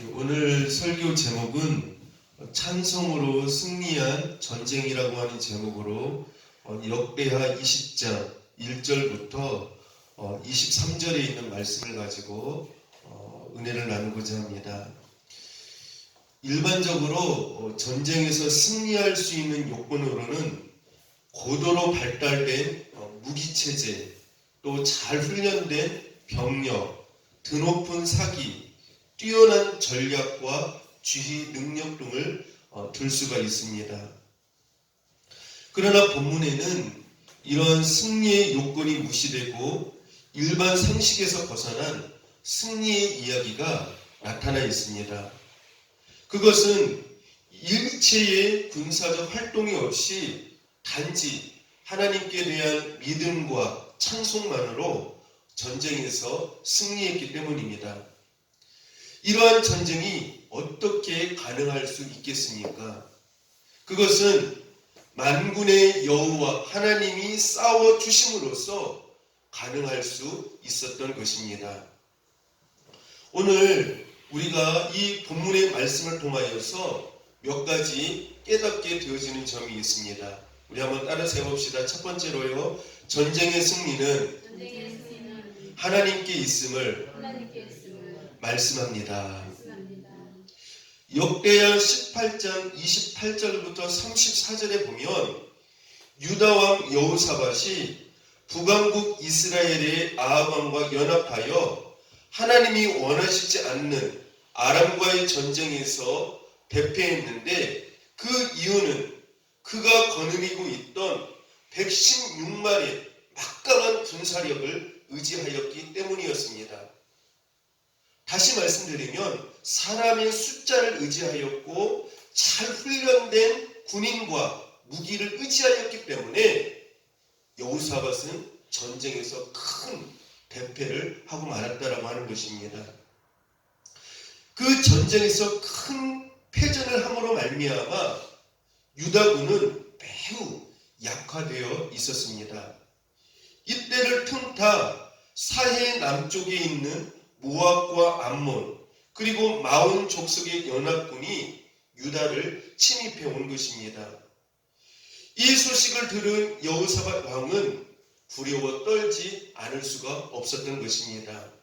오늘 설교 제목은 찬송으로 승리한 전쟁이라고 하는 제목으로 역대하 20장 1절부터 23절에 있는 말씀을 가지고 은혜를 나누고자 합니다. 일반적으로 전쟁에서 승리할 수 있는 요건으로는 고도로 발달된 무기체제, 또 잘 훈련된 병력, 드높은 사기, 뛰어난 전략과 지휘 능력 등을 들 수가 있습니다. 그러나 본문에는 이런 승리의 요건이 무시되고 일반 상식에서 벗어난 승리의 이야기가 나타나 있습니다. 그것은 일체의 군사적 활동이 없이 단지 하나님께 대한 믿음과 찬송만으로 전쟁에서 승리했기 때문입니다. 이러한 전쟁이 어떻게 가능할 수 있겠습니까? 그것은 만군의 여호와 하나님이 싸워 주심으로써 가능할 수 있었던 것입니다. 오늘 우리가 이 본문의 말씀을 통하여서 몇 가지 깨닫게 되어지는 점이 있습니다. 우리 한번 따라서 해봅시다. 첫 번째로요, 전쟁의 승리는 하나님께 있음을 말씀합니다. 역대하 18장 28절부터 34절에 보면 유다왕 여호사밧이 북왕국 이스라엘의 아합 왕과 연합하여 하나님이 원하시지 않는 아람과의 전쟁에서 대패했는데, 그 이유는 그가 거느리고 있던 116만의 막강한 군사력을 의지하였기 때문이었습니다. 다시 말씀드리면 사람의 숫자를 의지하였고 잘 훈련된 군인과 무기를 의지하였기 때문에 여호사밧은 전쟁에서 큰 대패를 하고 말았다라고 하는 것입니다. 그 전쟁에서 큰 패전을 함으로 말미암아 유다군은 매우 약화되어 있었습니다. 이때를 틈타 사해 남쪽에 있는 모압과 암몬, 그리고 마온 족속의 연합군이 유다를 침입해 온 것입니다. 이 소식을 들은 여호사밧 왕은 두려워 떨지 않을 수가 없었던 것입니다.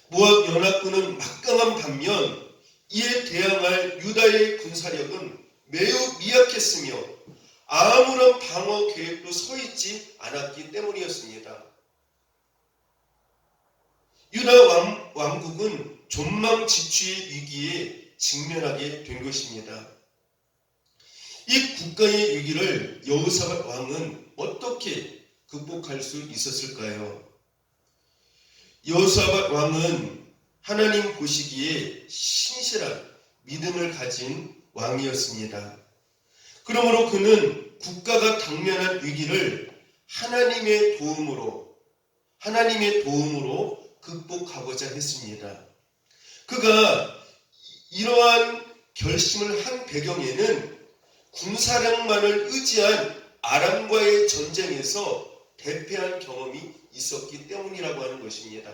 모압 연합군은 막강한 반면 이에 대항할 유다의 군사력은 매우 미약했으며 아무런 방어 계획도 서 있지 않았기 때문이었습니다. 유다 왕국은 존망지추의 위기에 직면하게 된 것입니다. 이 국가의 위기를 여호사밧 왕은 어떻게 극복할 수 있었을까요? 여호사밧 왕은 하나님 보시기에 신실한 믿음을 가진 왕이었습니다. 그러므로 그는 국가가 당면한 위기를 하나님의 도움으로 극복하고자 했습니다. 그가 이러한 결심을 한 배경에는 군사력만을 의지한 아람과의 전쟁에서 대패한 경험이 있었기 때문이라고 하는 것입니다.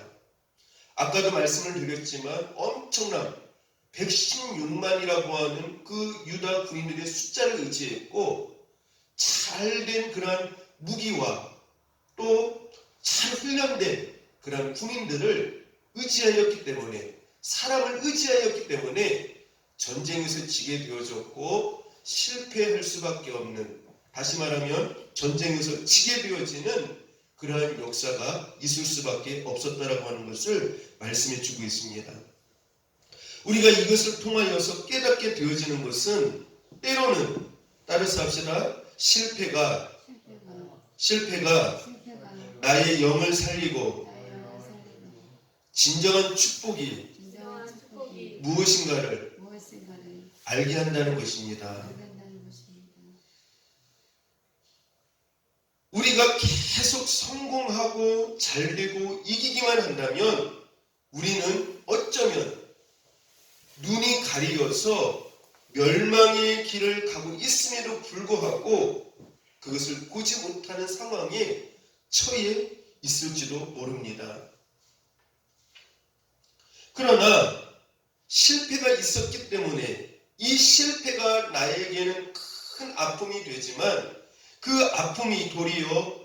아까도 말씀을 드렸지만 엄청난 116만이라고 하는 그 유다 군인들의 숫자를 의지했고 잘된 그러한 무기와 또 잘 훈련된 그런 군인들을 의지하였기 때문에, 사람을 의지하였기 때문에 전쟁에서 지게 되어졌고 실패할 수밖에 없는, 다시 말하면 전쟁에서 지게 되어지는 그러한 역사가 있을 수밖에 없었다라고 하는 것을 말씀해 주고 있습니다. 우리가 이것을 통하여서 깨닫게 되어지는 것은 때로는, 따라서 합시다, 실패가 나의 영을 살리고 진정한 축복이 무엇인가를 알게 한다는 것입니다. 우리가 계속 성공하고 잘되고 이기기만 한다면 우리는 어쩌면 눈이 가리어서 멸망의 길을 가고 있음에도 불구하고 그것을 보지 못하는 상황에 처해 있을지도 모릅니다. 그러나 실패가 있었기 때문에 이 실패가 나에게는 큰 아픔이 되지만 그 아픔이 도리어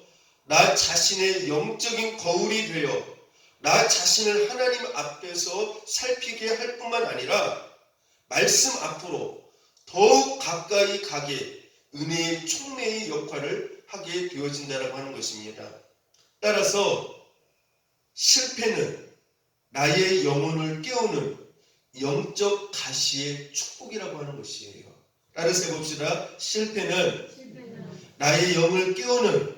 나 자신의 영적인 거울이 되어 나 자신을 하나님 앞에서 살피게 할 뿐만 아니라 말씀 앞으로 더욱 가까이 가게 은혜의 촉매의 역할을 하게 되어진다라고 하는 것입니다. 따라서 실패는 나의 영혼을 깨우는 영적 가시의 축복이라고 하는 것이에요. 따라서 해봅시다. 실패는 나의 영을 깨우는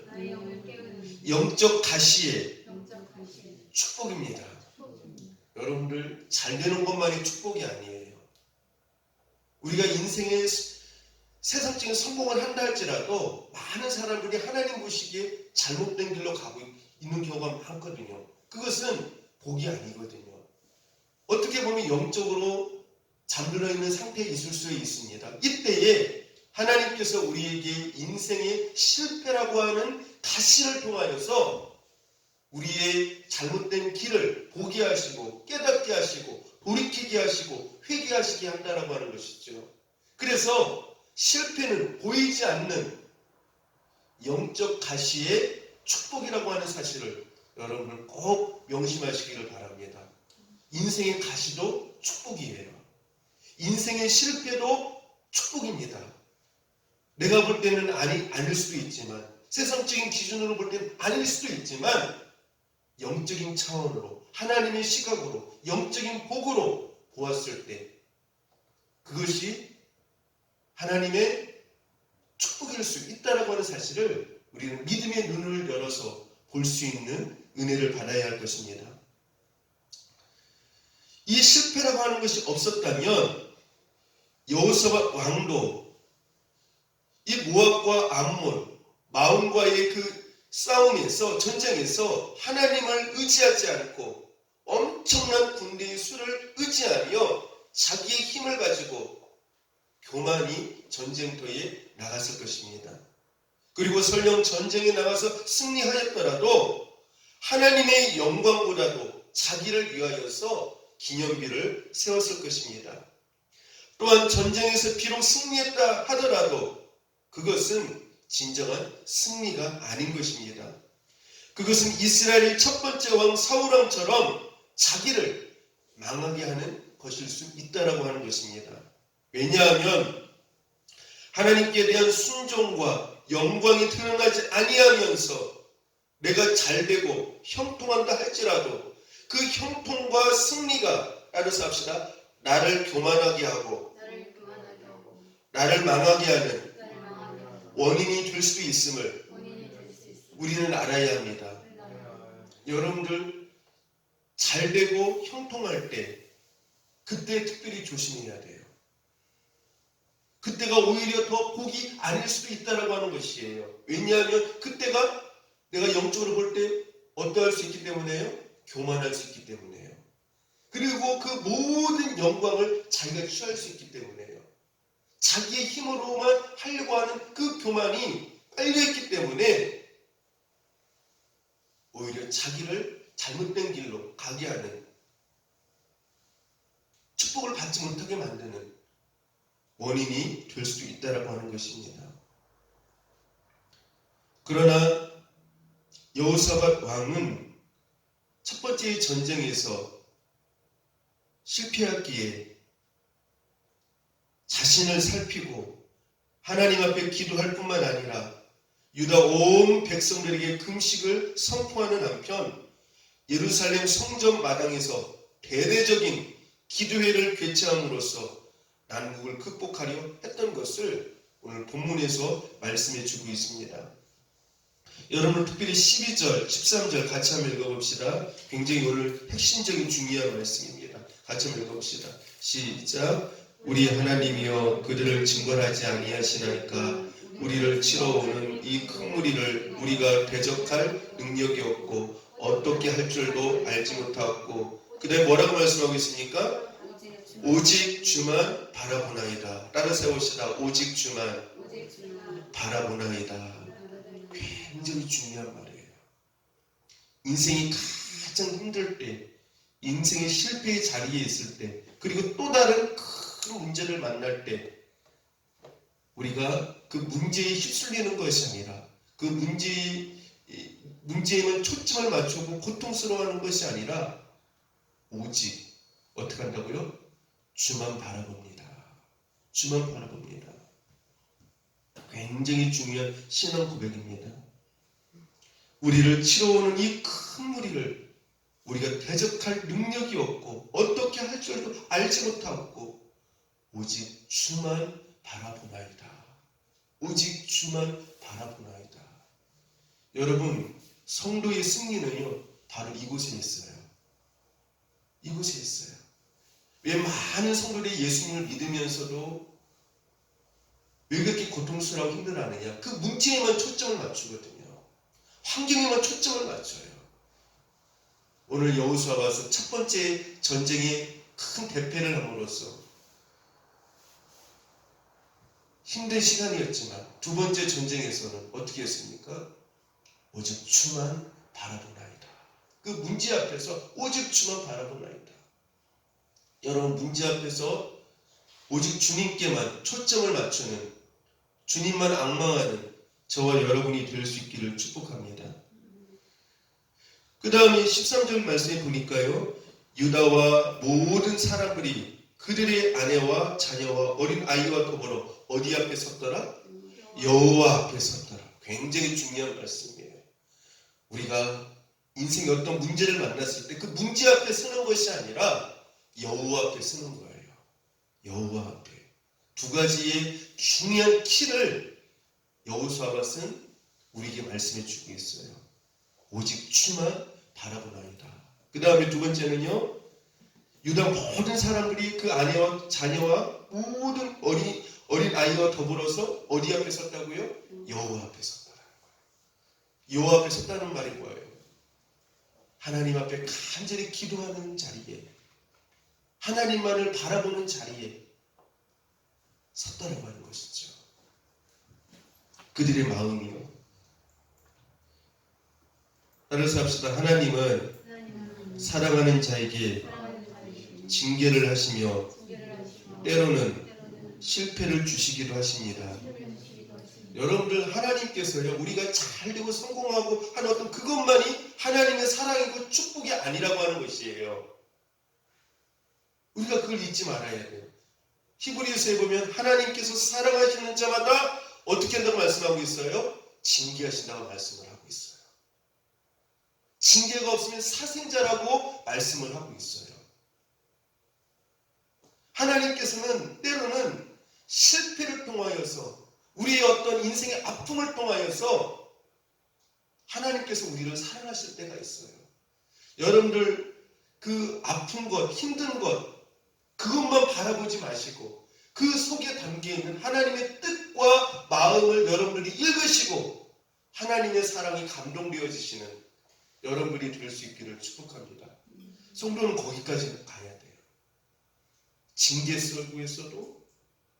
영적 가시의 축복입니다. 여러분들 잘 되는 것만이 축복이 아니에요. 우리가 인생에 세상적인 성공을 한다 할지라도 많은 사람들이 하나님 보시기에 잘못된 길로 가고 있는 경우가 많거든요. 그것은 복이 아니거든요. 어떻게 보면 영적으로 잠들어 있는 상태에 있을 수 있습니다. 이때에 하나님께서 우리에게 인생의 실패라고 하는 가시를 통하여서 우리의 잘못된 길을 보게 하시고 깨닫게 하시고 돌이키게 하시고 회개하시게 한다라고 하는 것이죠. 그래서 실패는 보이지 않는 영적 가시의 축복이라고 하는 사실을 여러분은 꼭 명심하시기를 바랍니다. 인생의 가시도 축복이에요. 인생의 실패도 축복입니다. 내가 볼 때는 아닐 수도 있지만, 세상적인 기준으로 볼 때는 아닐 수도 있지만, 영적인 차원으로, 하나님의 시각으로, 영적인 복으로 보았을 때 그것이 하나님의 축복일 수 있다라고 하는 사실을 우리는 믿음의 눈을 열어서 볼 수 있는 은혜를 받아야 할 것입니다. 이 실패라고 하는 것이 없었다면 여호사밧 왕도 이 모압과 암몬, 마온과의 그 싸움에서, 전쟁에서 하나님을 의지하지 않고 엄청난 군대의 수를 의지하며 자기의 힘을 가지고 교만히 전쟁터에 나갔을 것입니다. 그리고 설령 전쟁에 나가서 승리하였더라도 하나님의 영광보다도 자기를 위하여서 기념비를 세웠을 것입니다. 또한 전쟁에서 비록 승리했다 하더라도 그것은 진정한 승리가 아닌 것입니다. 그것은 이스라엘의 첫 번째 왕 사울왕처럼 자기를 망하게 하는 것일 수 있다라고 하는 것입니다. 왜냐하면 하나님께 대한 순종과 영광이 드러나지 아니하면서 내가 잘되고 형통한다 할지라도 그 형통과 승리가, 따라서 합시다, 나를 교만하게 하고 나를 망하게 하는 원인이 될 수도 있음을 우리는 알아야 합니다. 여러분들 잘되고 형통할 때 그때 특별히 조심해야 돼요. 그때가 오히려 더 복이 아닐 수도 있다라고 하는 것이에요. 왜냐하면 그때가 내가 영적으로 볼 때 어떠할 수 있기 때문에요? 교만할 수 있기 때문에요. 그리고 그 모든 영광을 자기가 취할 수 있기 때문에요. 자기의 힘으로만 하려고 하는 그 교만이 깔려있기 때문에 오히려 자기를 잘못된 길로 가게 하는, 축복을 받지 못하게 만드는 원인이 될 수도 있다라고 하는 것입니다. 그러나 여호사밧 왕은 첫 번째 전쟁에서 실패했기에 자신을 살피고 하나님 앞에 기도할 뿐만 아니라 유다 온 백성들에게 금식을 선포하는 한편 예루살렘 성전 마당에서 대대적인 기도회를 개최함으로써 난국을 극복하려 했던 것을 오늘 본문에서 말씀해 주고 있습니다. 여러분 특별히 12절, 13절 같이 한번 읽어봅시다. 굉장히 오늘 핵심적인 중요한 말씀입니다. 같이 한번 읽어봅시다. 시작. 우리 하나님이여 그들을 징벌하지 아니하시나이까 우리를 치러 오는 이 큰 무리를 우리가 대적할 능력이 없고 어떻게 할 줄도 알지 못하고, 그 다음에 뭐라고 말씀하고 있습니까? 오직 주만 바라보나이다. 따라 세웁시다. 오직 주만 바라보나이다. 굉장히 중요한 말이에요. 인생이 가장 힘들 때 인생의 실패의 자리에 있을 때, 그리고 또 다른 큰 문제를 만날 때 우리가 그 문제에 휩쓸리는 것이 아니라 그 문제에만 초점을 맞추고 고통스러워하는 것이 아니라 오직 어떻게 한다고요? 주만 바라봅니다. 주만 바라봅니다. 굉장히 중요한 신앙 고백입니다. 우리를 치러오는 이 큰 무리를 우리가 대적할 능력이 없고 어떻게 할 줄도 알지 못하고 오직 주만 바라보나이다. 오직 주만 바라보나이다. 여러분, 성도의 승리는요 바로 이곳에 있어요. 이곳에 있어요. 왜 많은 성도들이 예수님을 믿으면서도 왜 그렇게 고통스러워 힘들어하느냐? 그 문제에만 초점을 맞추거든요. 환경에만 초점을 맞춰요. 오늘 여호수아가 와서 첫 번째 전쟁에 큰 대패를 함으로써 힘든 시간이었지만 두 번째 전쟁에서는 어떻게 했습니까? 오직 주만 바라보나이다. 그 문제 앞에서 오직 주만 바라보나이다. 여러분, 문제 앞에서 오직 주님께만 초점을 맞추는, 주님만 앙망하는 저와 여러분이 될 수 있기를 축복합니다. 그 다음에 13절 말씀에 보니까요, 유다와 모든 사람들이 그들의 아내와 자녀와 어린 아이와 더불어 어디 앞에 섰더라? 여호와 앞에 섰더라. 굉장히 중요한 말씀이에요. 우리가 인생의 어떤 문제를 만났을 때 그 문제 앞에 서는 것이 아니라 여호와 앞에 서는 거예요. 여호와 앞에. 두 가지의 중요한 키를 여호수아가 쓴 우리에게 말씀해 주고 있어요. 오직 주만 바라보나이다. 그 다음에 두 번째는요, 유다 모든 사람들이 그 아내와 자녀와 모든 어린 아이와 더불어서 어디 앞에 섰다고요? 여호와 앞에 섰다는 거예요. 여호와 앞에 섰다는 말이 뭐예요? 하나님 앞에 간절히 기도하는 자리에, 하나님만을 바라보는 자리에 섰다라고 하는 것이죠. 그들의 마음이요. 따라서 합시다. 하나님은 사랑하는 자에게 징계를 하시며 때로는 실패를 주시기도 하십니다. 여러분들, 하나님께서요, 우리가 잘되고 성공하고 하는 어떤 그것만이 하나님의 사랑이고 축복이 아니라고 하는 것이에요. 우리가 그걸 잊지 말아야 돼요. 히브리서에 보면 하나님께서 사랑하시는 자마다 어떻게 한다고 말씀하고 있어요? 징계하신다고 말씀을 하고 있어요. 징계가 없으면 사생자라고 말씀을 하고 있어요. 하나님께서는 때로는 실패를 통하여서, 우리의 어떤 인생의 아픔을 통하여서 하나님께서 우리를 사랑하실 때가 있어요. 여러분들, 그 아픈 것, 힘든 것, 그것만 바라보지 마시고 그 속에 담겨있는 하나님의 뜻과 마음을 여러분들이 읽으시고 하나님의 사랑이 감동되어지시는 여러분들이 될 수 있기를 축복합니다. 성도는 거기까지 가야 돼요. 징계 속에서도,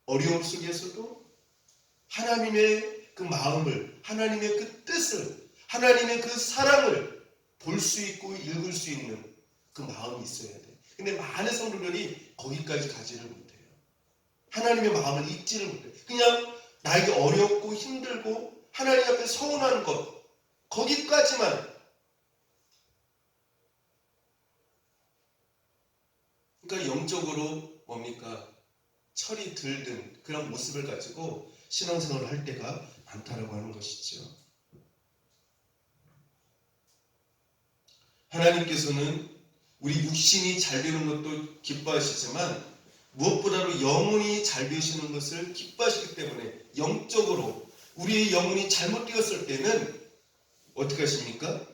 어려움 속에서도 하나님의 그 마음을, 하나님의 그 뜻을, 하나님의 그 사랑을 볼 수 있고 읽을 수 있는 그 마음이 있어야 돼요. 근데 많은 성도들이 거기까지 가지를 못해요. 하나님의 마음을 잊지를 못해요. 그냥 나에게 어렵고 힘들고 하나님 앞에 서운한 것, 거기까지만. 그러니까 영적으로 뭡니까? 철이 들든 그런 모습을 가지고 신앙생활을 할 때가 많다라고 하는 것이죠. 하나님께서는 우리 육신이 잘 되는 것도 기뻐하시지만 무엇보다도 영혼이 잘 되시는 것을 기뻐하시기 때문에 영적으로 우리의 영혼이 잘못되었을 때는 어떻게 하십니까?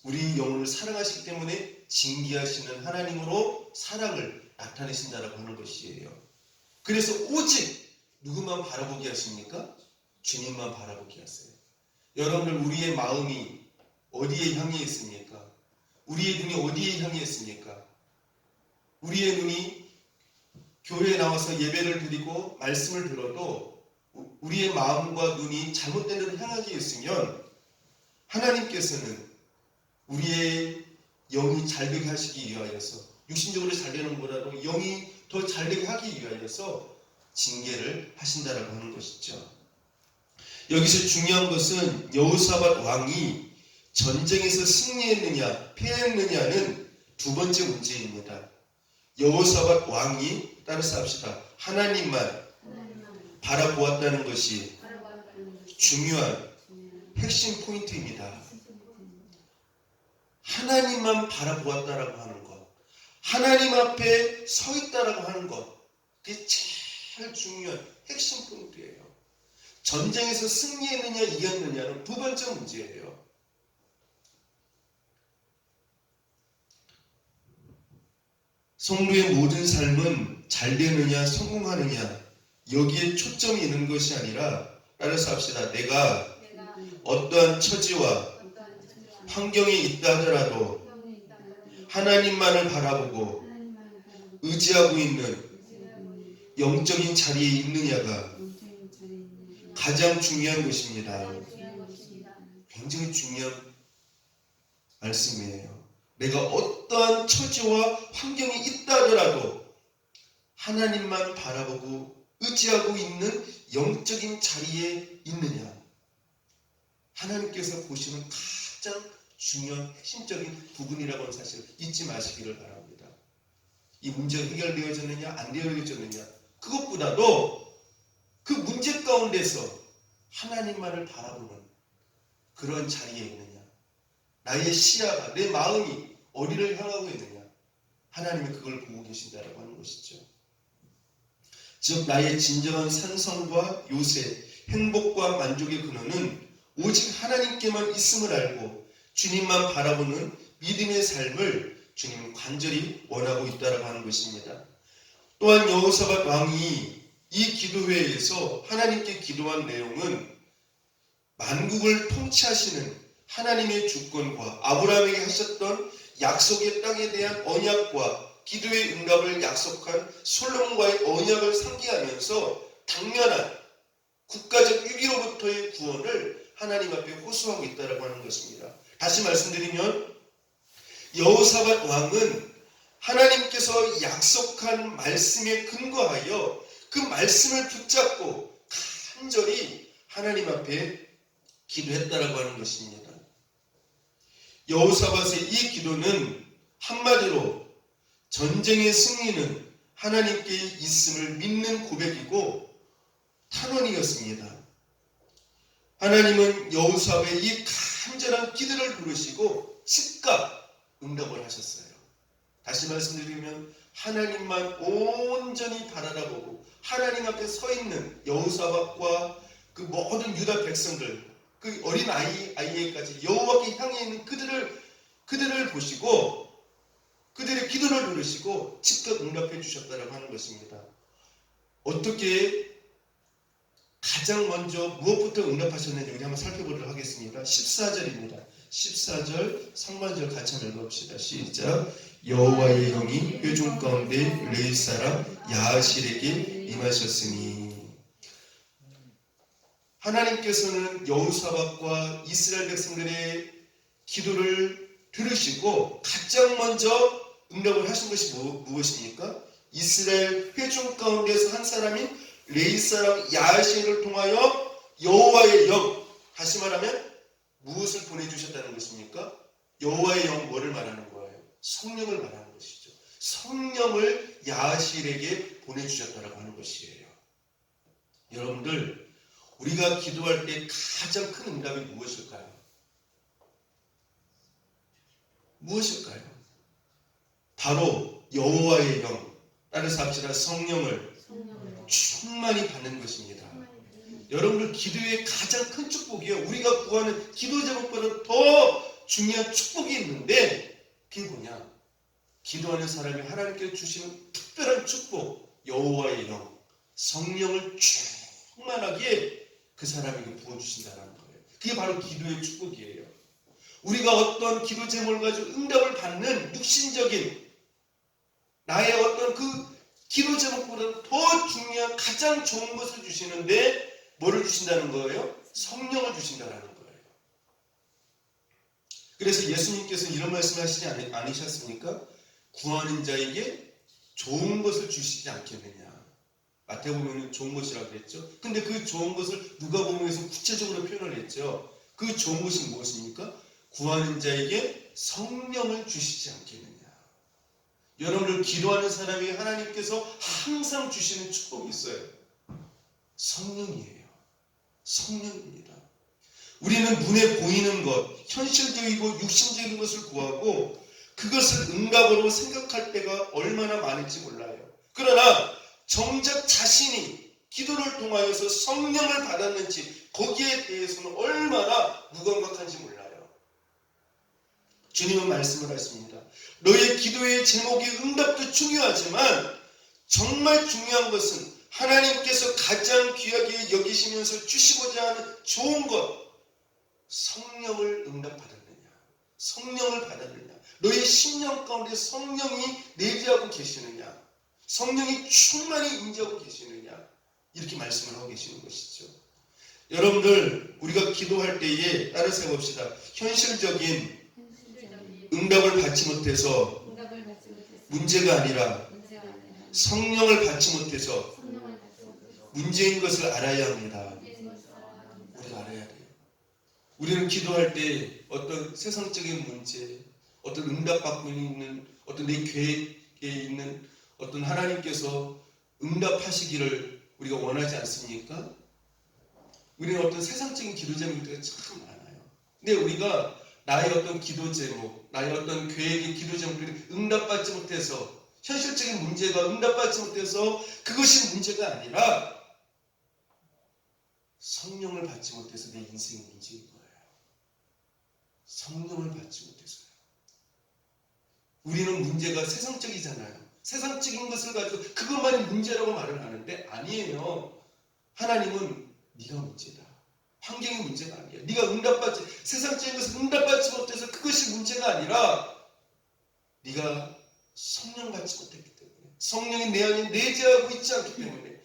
우리 영혼을 사랑하시기 때문에 징계하시는 하나님으로 사랑을 나타내신다라고 하는 것이에요. 그래서 오직 누구만 바라보게 하십니까? 주님만 바라보게 하세요. 여러분들, 우리의 마음이 어디에 향해 있습니까? 우리의 눈이 어디에 향해 있습니까? 우리의 눈이 교회에 나와서 예배를 드리고 말씀을 들어도 우리의 마음과 눈이 잘못된 데로 향하게 있으면 하나님께서는 우리의 영이 잘되게 하시기 위하여서, 육신적으로 잘되는 것보다도 영이 더 잘되게 하기 위하여서 징계를 하신다라고 하는 것이죠. 여기서 중요한 것은 여호사밧 왕이 전쟁에서 승리했느냐 패했느냐는 두 번째 문제입니다. 여호사밧 왕이, 따라서 합시다, 하나님만 바라보았다는 것이 중요한 핵심 포인트입니다. 하나님만 바라보았다라고 하는 것, 하나님 앞에 서 있다라고 하는 것, 그게 제일 중요한 핵심 포인트예요. 전쟁에서 승리했느냐 이겼느냐는 두 번째 문제예요. 성도의 모든 삶은 잘 되느냐 성공하느냐 여기에 초점이 있는 것이 아니라, 따라서 합시다, 내가 어떠한 처지와 환경에 있다 하더라도 하나님만을 바라보고 의지하고 있는 영적인 자리에 있느냐가 가장 중요한 것입니다. 굉장히 중요한 말씀이에요. 내가 어떠한 처지와 환경에 있다 하더라도 하나님만 바라보고 의지하고 있는 영적인 자리에 있느냐, 하나님께서 보시는 가장 중요한 핵심적인 부분이라고 하는 사실을 잊지 마시기를 바랍니다. 이 문제가 해결되어졌느냐 안 되어졌느냐, 그것보다도 그 문제 가운데서 하나님만을 바라보는 그런 자리에 있느냐, 나의 시야가, 내 마음이 어디를 향하고 있느냐, 하나님이 그걸 보고 계신다라고 하는 것이죠. 즉 나의 진정한 산성과 요새, 행복과 만족의 근원은 오직 하나님께만 있음을 알고 주님만 바라보는 믿음의 삶을 주님은 간절히 원하고 있다라고 하는 것입니다. 또한 여호사밧 왕이 이 기도회에서 하나님께 기도한 내용은 만국을 통치하시는 하나님의 주권과 아브라함에게 하셨던 약속의 땅에 대한 언약과 기도의 응답을 약속한 솔로몬과의 언약을 상기하면서 당면한 국가적 위기로부터의 구원을 하나님 앞에 호소하고 있다고 하는 것입니다. 다시 말씀드리면 여호사밧 왕은 하나님께서 약속한 말씀에 근거하여 그 말씀을 붙잡고 간절히 하나님 앞에 기도했다라고 하는 것입니다. 여호사밧의 이 기도는 한마디로 전쟁의 승리는 하나님께 있음을 믿는 고백이고 탄원이었습니다. 하나님은 여호사밧의 이 간절한 기도를 들으시고 즉각 응답을 하셨어요. 다시 말씀드리면 하나님만 온전히 바라보고 하나님 앞에 서 있는 여호사밧과 그 모든 유다 백성들, 그 어린 아이에까지 여호와께 향해 있는 그들을 보시고 그들의 기도를 들으시고 즉각 응답해 주셨다고 하는 것입니다. 어떻게 가장 먼저 무엇부터 응답하셨는지 우리 한번 살펴보도록 하겠습니다. 14절입니다. 14절 상반절 같이 한번 읽어봅시다. 시작. 여호와의 영이 회중 가운데 레위 사람 야하실에게 임하셨으니, 하나님께서는 여호사밧과 이스라엘 백성들의 기도를 들으시고 가장 먼저 응답을 하신 것이 무엇입니까? 이스라엘 회중 가운데서 한 사람인 레위 사람 야하실을 통하여 여호와의 영, 다시 말하면 무엇을 보내주셨다는 것입니까? 여호와의 영, 뭐를 말하는 거예요? 성령을 말하는 것이죠. 성령을 야하실에게 보내주셨다고 하는 것이에요. 여러분들, 우리가 기도할 때 가장 큰 응답이 무엇일까요? 무엇일까요? 바로 여호와의 영, 따라서 합시다, 성령을 충만히 받는 것입니다. 여러분들, 기도의 가장 큰 축복이요, 우리가 구하는 기도 제목보다 더 중요한 축복이 있는데 그게 뭐냐? 기도하는 사람이 하나님께서 주시는 특별한 축복, 여호와의 영, 성령을 충만하게 그 사람에게 부어주신다는 거예요. 그게 바로 기도의 축복이에요. 우리가 어떤 기도 제목을 가지고 응답을 받는 육신적인 나의 어떤 그 기도 제목보다 더 중요한 가장 좋은 것을 주시는데 뭐를 주신다는 거예요? 성령을 주신다는 거예요. 그래서 예수님께서 이런 말씀을 하시지 않으셨습니까? 구하는 자에게 좋은 것을 주시지 않겠느냐. 마태복음에는 좋은 것이라고 그랬죠. 근데 그 좋은 것을 누가복음에서 구체적으로 표현을 했죠. 그 좋은 것이 무엇입니까? 구하는 자에게 성령을 주시지 않겠느냐. 여러분들 기도하는 사람이 하나님께서 항상 주시는 축복이 있어요. 성령이에요. 성령입니다. 우리는 눈에 보이는 것, 현실적이고 육신적인 것을 구하고 그것을 응답으로 생각할 때가 얼마나 많을지 몰라요. 그러나 정작 자신이 기도를 통하여서 성령을 받았는지 거기에 대해서는 얼마나 무감각한지 몰라요. 주님은 말씀을 하십니다. 너의 기도의 제목의 응답도 중요하지만 정말 중요한 것은 하나님께서 가장 귀하게 여기시면서 주시고자 하는 좋은 것, 성령을 응답받았느냐, 성령을 받았느냐, 너의 심령 가운데 성령이 내재하고 계시느냐, 성령이 충만히 임재하고 계시느냐, 이렇게 말씀을 하고 계시는 것이죠. 여러분들 우리가 기도할 때에 따라서 해봅시다. 현실적인 응답을 받지 못해서 문제가 아니라 성령을 받지 못해서 문제인 것을 알아야 합니다. 우리가 알아야 돼요. 우리는 기도할 때 어떤 세상적인 문제, 어떤 응답받고 있는 어떤 내 계획에 있는 어떤 하나님께서 응답하시기를 우리가 원하지 않습니까? 우리는 어떤 세상적인 기도 제목들이 참 많아요. 근데 우리가 나의 어떤 기도 제목, 나의 어떤 계획의 기도 제목들이 응답받지 못해서 현실적인 문제가 응답받지 못해서 그것이 문제가 아니라 성령을 받지 못해서 내 인생의 문제인 거예요. 성령을 받지 못해서요. 우리는 문제가 세상적이잖아요. 세상적인 것을 가지고 그것만이 문제라고 말을 하는데 아니에요. 하나님은 네가 문제다. 환경이 문제가 아니야. 네가 응답받지, 세상적인 것을 응답받지 못해서 그것이 문제가 아니라 네가 성령 받지 못했기 때문에, 성령이 내 안에 내재하고 있지 않기 때문에,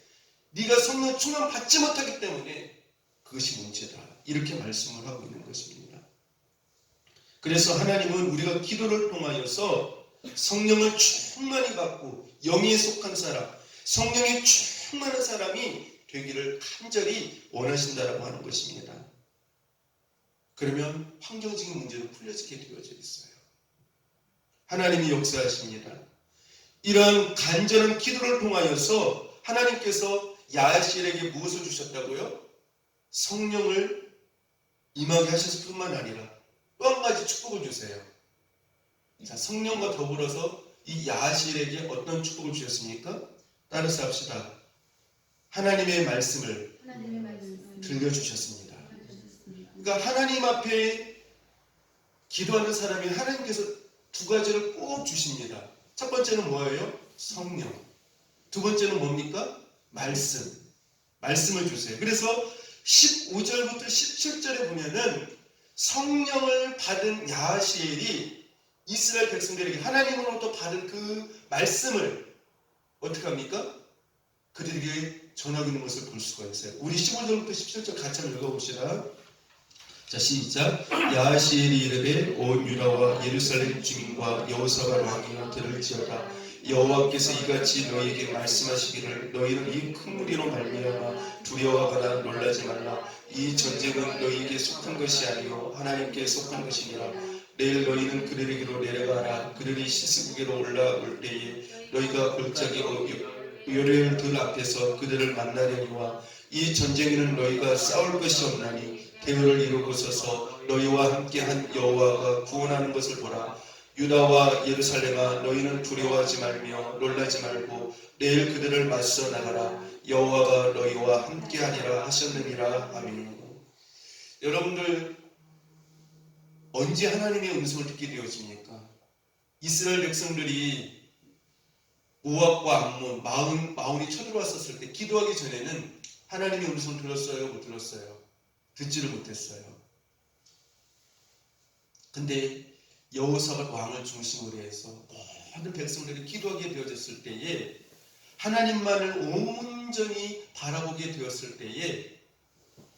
네가 성령 충만 받지 못하기 때문에 그것이 문제다. 이렇게 말씀을 하고 있는 것입니다. 그래서 하나님은 우리가 기도를 통하여서 성령을 충만히 받고 영에 속한 사람, 성령이 충만한 사람이 되기를 간절히 원하신다라고 하는 것입니다. 그러면 환경적인 문제도 풀려지게 되어져 있어요. 하나님이 역사하십니다. 이러한 간절한 기도를 통하여서 하나님께서 야하시엘에게 무엇을 주셨다고요? 성령을 임하게 하셨을 뿐만 아니라 또 한 가지 축복을 주세요. 자, 성령과 더불어서 이 야하시엘에게 어떤 축복을 주셨습니까? 따라서 합시다. 하나님의 말씀을 들려주셨습니다. 그러니까 하나님 앞에 기도하는 사람이 하나님께서 두 가지를 꼭 주십니다. 첫 번째는 뭐예요? 성령. 두 번째는 뭡니까? 말씀을 주세요. 그래서 15절부터 17절에 보면은 성령을 받은 야하시엘이 이스라엘 백성들에게 하나님으로부터 받은 그 말씀을 어떻게 합니까? 그들에게 전하고 있는 것을 볼 수가 있어요. 우리 15절부터 17절 같이 한번 읽어봅시다. 자, 시작. 야하시엘이 이르되 온 유다와 예루살렘 주민과 여호사밧 왕이여 들을지어다. 여호와께서 이같이 너희에게 말씀하시기를 너희는 이 큰 무리로 말미암아 두려워하거나 놀라지 말라. 이 전쟁은 너희에게 속한 것이 아니요 하나님께 속한 것이니라. 내일 너희는 그들에게로 내려가라. 그들이 시스국에로 올라올 때에 너희가 골짜기로 요레을 들 앞에서 그들을 만나려니와 이 전쟁에는 너희가 싸울 것이 없나니 대열을 이루고 서서 너희와 함께한 여호와가 구원하는 것을 보라. 유다와 예루살렘아 너희는 두려워하지 말며 놀라지 말고 내일 그들을 맞서 나가라. 여호와가 너희와 함께하니라 하셨느니라. 아멘. 여러분들 언제 하나님의 음성을 듣게 되어집니까? 이스라엘 백성들이 모압과 암몬, 마온이 쳐들어왔었을 때 기도하기 전에는 하나님의 음성을 들었어요? 못 들었어요? 듣지를 못했어요. 근데 여호사밧 왕을 중심으로 해서 모든 백성들이 기도하게 되어졌을 때에 하나님만을 온전히 바라보게 되었을 때에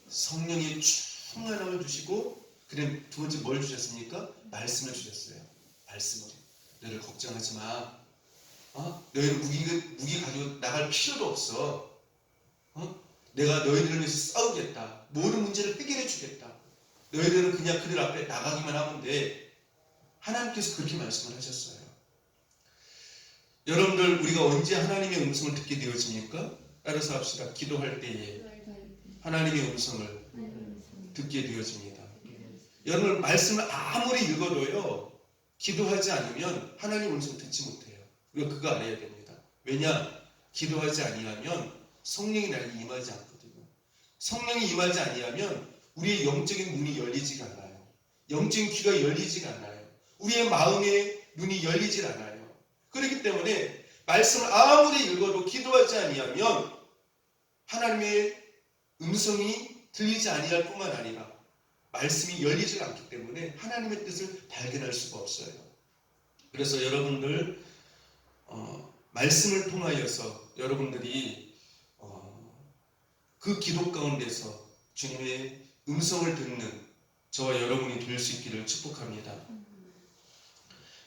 성령의 충만함을 주시고 그래 두 번째 뭘 주셨습니까? 말씀을 주셨어요. 말씀을. 너희들 걱정하지 마. 너희들 무기 가지고 나갈 필요도 없어. 내가 너희들을 위해서 싸우겠다. 모든 문제를 해결해 주겠다. 너희들은 그냥 그들 앞에 나가기만 하면 돼. 하나님께서 그렇게 말씀을 하셨어요. 여러분들, 우리가 언제 하나님의 음성을 듣게 되어집니까? 따라서 합시다. 기도할 때에 하나님의 음성을 듣게 되어집니다. 여러분, 말씀을 아무리 읽어도요, 기도하지 않으면 하나님 음성 듣지 못해요. 우리가 그거 알아야 됩니다. 왜냐? 기도하지 아니하면 성령이 나에게 임하지 않거든요. 성령이 임하지 아니하면 우리의 영적인 눈이 열리지가 않아요. 영적인 귀가 열리지가 않아요. 우리의 마음의 눈이 열리질 않아요. 그렇기 때문에 말씀을 아무리 읽어도 기도하지 아니하면 하나님의 음성이 들리지 아니할 뿐만 아니라 말씀이 열리지 않기 때문에 하나님의 뜻을 발견할 수가 없어요. 그래서 여러분들 말씀을 통하여서 여러분들이 그 기도 가운데서 주님의 음성을 듣는 저와 여러분이 될 수 있기를 축복합니다.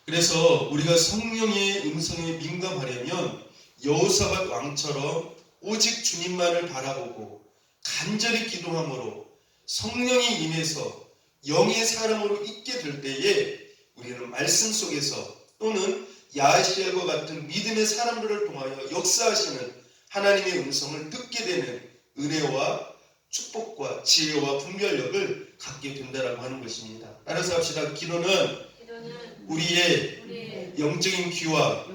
그래서 우리가 성령의 음성에 민감하려면 여호사밧 왕처럼 오직 주님만을 바라보고 간절히 기도함으로 성령이 임해서 영의 사람으로 있게 될 때에 우리는 말씀 속에서 또는 야시엘과 같은 믿음의 사람들을 통하여 역사하시는 하나님의 음성을 듣게 되는 은혜와 축복과 지혜와 분별력을 갖게 된다라고 하는 것입니다. 따라서 합시다. 기도는 우리의 영적인 귀와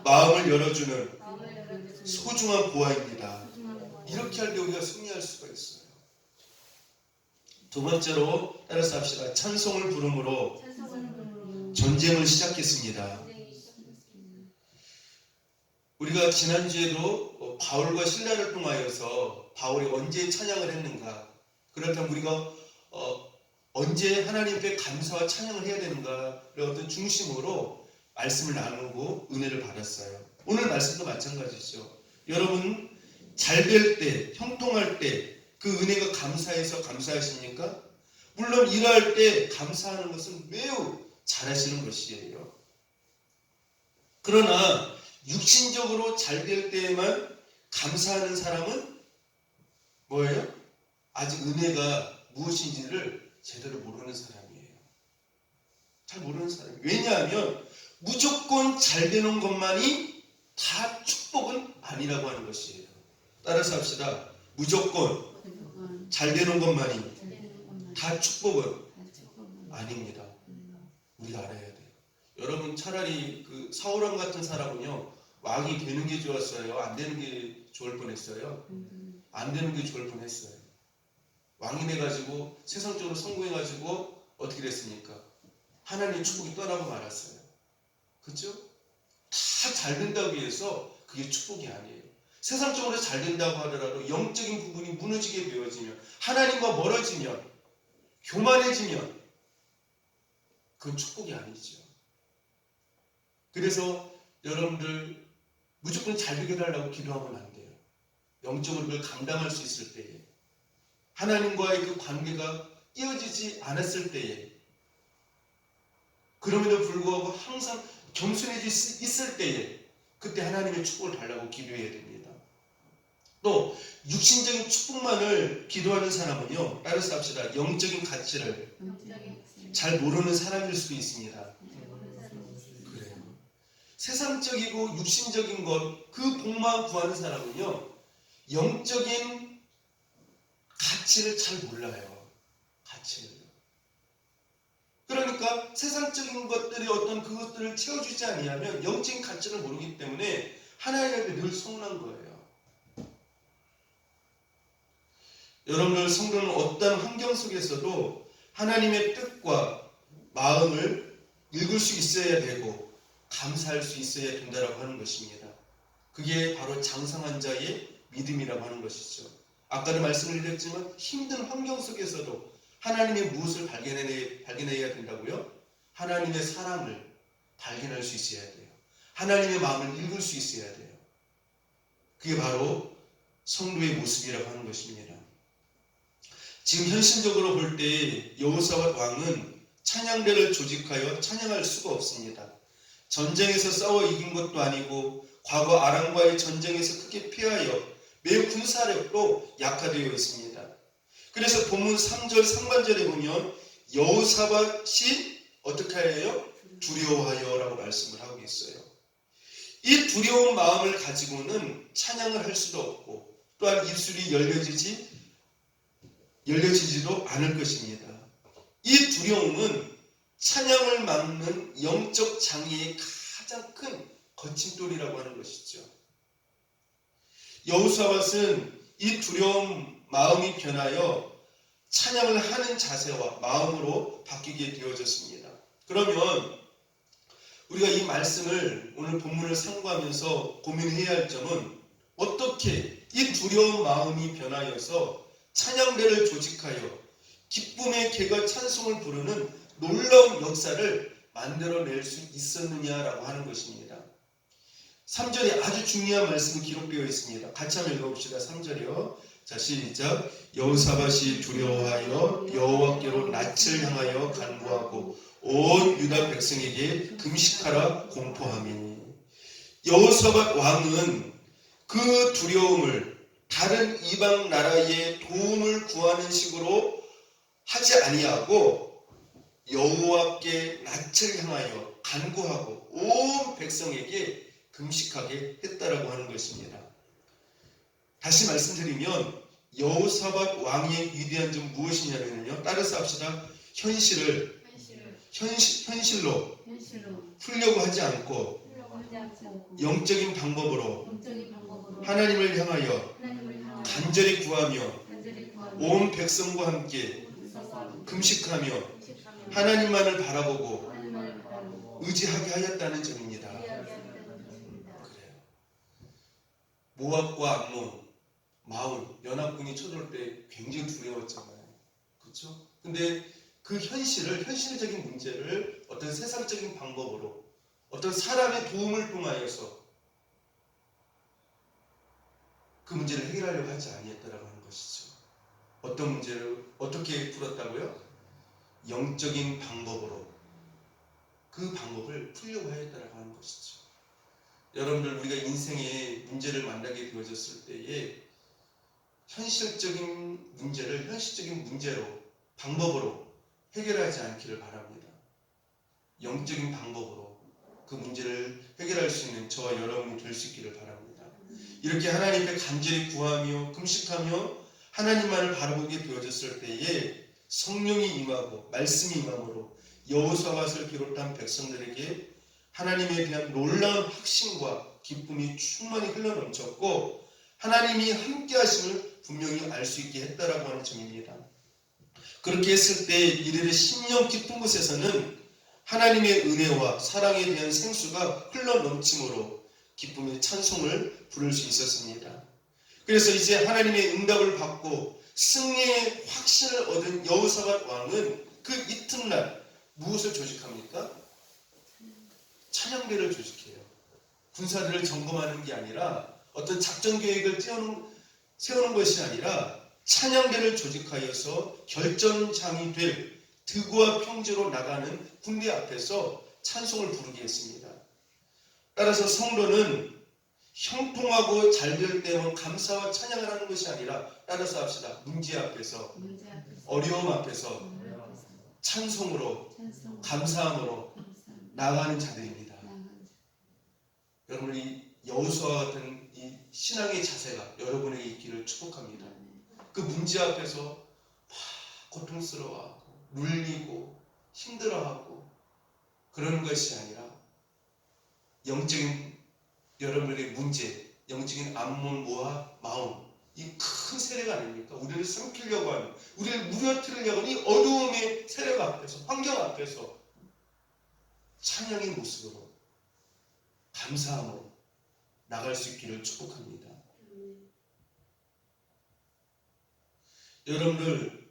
마음을 열어주는 소중한 보화입니다. 이렇게 할 때 우리가 승리할 수가 있어요. 두 번째로 따라서 합시다. 찬송을 부름으로 전쟁을 시작했습니다. 우리가 지난주에도 바울과 실라를 통하여서 바울이 언제 찬양을 했는가, 그렇다면 우리가 언제 하나님 앞에 감사와 찬양을 해야 되는가를 어떤 중심으로 말씀을 나누고 은혜를 받았어요. 오늘 말씀도 마찬가지죠. 여러분 잘 될 때, 형통할 때 그 은혜가 감사해서 감사하십니까? 물론 일할 때 감사하는 것은 매우 잘하시는 것이에요. 그러나 육신적으로 잘 될 때에만 감사하는 사람은 뭐예요? 아직 은혜가 무엇인지를 제대로 모르는 사람이에요. 잘 모르는 사람이에요. 왜냐하면 무조건 잘 되는 것만이 다 축복은 아니라고 하는 것이에요. 따라서 합시다. 무조건 잘 되는 것만이 다 축복은 아닙니다. 우리가 알아야 돼요. 여러분 차라리 그 사울왕 같은 사람은요, 왕이 되는 게 좋았어요? 안 되는 게 좋을 뻔했어요? 안 되는 게 좋을 뻔했어요. 왕이 돼가지고 세상적으로 성공해가지고 어떻게 됐습니까? 하나님의 축복이 떠나고 말았어요. 그렇죠? 다 잘 된다고 해서 그게 축복이 아니에요. 세상적으로 잘 된다고 하더라도 영적인 부분이 무너지게 되어지면, 하나님과 멀어지면, 교만해지면 그건 축복이 아니죠. 그래서 여러분들 무조건 잘 되게 해달라고 기도하면 안 돼요. 영적으로 그걸 감당할 수 있을 때에, 하나님과의 그 관계가 이어지지 않았을 때에, 그럼에도 불구하고 항상 겸손해질 수 있을 때에 그때 하나님의 축복을 달라고 기도해야 됩니다. 또 육신적인 축복만을 기도하는 사람은요, 따라서 합시다. 영적인 가치를 잘 모르는 사람일 수도 있습니다. 그래요. 세상적이고 육신적인 것, 그 복만 구하는 사람은요, 영적인 가치를 잘 몰라요. 가치를. 그러니까 세상적인 것들이 어떤 그것들을 채워주지 아니하면 영적인 가치를 모르기 때문에 하나님 앞에 늘 서운한 거예요. 여러분들 성도는 어떤 환경 속에서도 하나님의 뜻과 마음을 읽을 수 있어야 되고 감사할 수 있어야 된다라고 하는 것입니다. 그게 바로 장성한 자의 믿음이라고 하는 것이죠. 아까도 말씀을 드렸지만 힘든 환경 속에서도 하나님의 무엇을 발견해야 된다고요? 하나님의 사랑을 발견할 수 있어야 돼요. 하나님의 마음을 읽을 수 있어야 돼요. 그게 바로 성도의 모습이라고 하는 것입니다. 지금 현실적으로 볼 때 여호사밧 왕은 찬양대를 조직하여 찬양할 수가 없습니다. 전쟁에서 싸워 이긴 것도 아니고 과거 아람과의 전쟁에서 크게 피하여 매우 군사력도 약화되어 있습니다. 그래서 본문 3절 상반절에 보면 여호사밧이 어떻게 해요? 두려워하여 라고 말씀을 하고 있어요. 이 두려운 마음을 가지고는 찬양을 할 수도 없고 또한 입술이 열려지지도 않을 것입니다. 이 두려움은 찬양을 막는 영적 장애의 가장 큰 거침돌이라고 하는 것이죠. 여호사밧은 이 두려움 마음이 변하여 찬양을 하는 자세와 마음으로 바뀌게 되어졌습니다. 그러면 우리가 이 말씀을 오늘 본문을 상고하면서 고민해야 할 점은 어떻게 이 두려운 마음이 변하여서 찬양대를 조직하여 기쁨의 개가 찬송을 부르는 놀라운 역사를 만들어낼 수 있었느냐라고 하는 것입니다. 3절에 아주 중요한 말씀이 기록되어 있습니다. 같이 한번 읽어봅시다. 3절이요. 자, 시작. 여호사밧이 두려워하여 여호와께로 낯을 향하여 간구하고 온 유다 백성에게 금식하라 공포하니. 여호사밧 왕은 그 두려움을 다른 이방 나라의 도움을 구하는 식으로 하지 아니하고 여호와께 낯을 향하여 간구하고 온 백성에게 금식하게 했다라고 하는 것입니다. 다시 말씀드리면 여호사밧 왕의 위대한 점 무엇이냐면요. 따라서 합시다. 현실로 풀려고 하지 않고 영적인 방법으로 하나님을 향하여 간절히 구하며 온 백성과 함께 금식하며 하나님만을 바라보고 의지하게 하였다는 점입니다. 그래요. 모압과 암몬, 마온 연합군이 쳐들어올 때 굉장히 두려웠잖아요. 그렇죠? 근데 그 현실적인 문제를 어떤 세상적인 방법으로 어떤 사람의 도움을 통하여서 그 문제를 해결하려고 하지 아니했다라고 하는 것이죠. 어떤 문제를 어떻게 풀었다고요? 영적인 방법으로 그 방법을 풀려고 하였다라고 하는 것이죠. 여러분들 우리가 인생의 문제를 만나게 되어졌을 때에 현실적인 문제로 방법으로 해결하지 않기를 바랍니다. 영적인 방법으로 그 문제를 해결할 수 있는 저와 여러분이 될 수 있기를 바랍니다. 이렇게 하나님 앞에 간절히 구하며 금식하며 하나님만을 바라보게 되어졌을 때에 성령이 임하고 말씀이 임함으로 여호사밧을 비롯한 백성들에게 하나님에 대한 놀라운 확신과 기쁨이 충만히 흘러넘쳤고 하나님이 함께 하심을 분명히 알 수 있게 했다라고 하는 점입니다. 그렇게 했을 때 이들의 심령 깊은 곳에서는 하나님의 은혜와 사랑에 대한 생수가 흘러넘침으로 기쁨의 찬송을 부를 수 있었습니다. 그래서 이제 하나님의 응답을 받고 승리의 확신을 얻은 여호사밧 왕은 그 이튿날 무엇을 조직합니까? 찬양대를 조직해요. 군사들을 점검하는 게 아니라 어떤 작전 계획을 세우는 것이 아니라 찬양대를 조직하여서 결전장이 될 득과 평지로 나가는 군대 앞에서 찬송을 부르게 했습니다. 따라서 성도는 형통하고 잘 될 때만 감사와 찬양을 하는 것이 아니라 따라서 합시다. 문제 앞에서 어려움 앞에서 찬송으로 감사함으로 나아가는 자들입니다. 여러분 이 여호수아와 같은 이 신앙의 자세가 여러분에게 있기를 축복합니다. 그 문제 앞에서 막 고통스러워하고 눌리고 힘들어하고 그러는 것이 아니라 영적인 여러분의 문제, 영적인 암몬, 모압, 마온 이 큰 세력 아닙니까? 우리를 삼키려고 하는, 우리를 무너뜨리려고 하는 이 어두움의 세력 앞에서, 환경 앞에서 찬양의 모습으로 감사함으로 나갈 수 있기를 축복합니다. 여러분들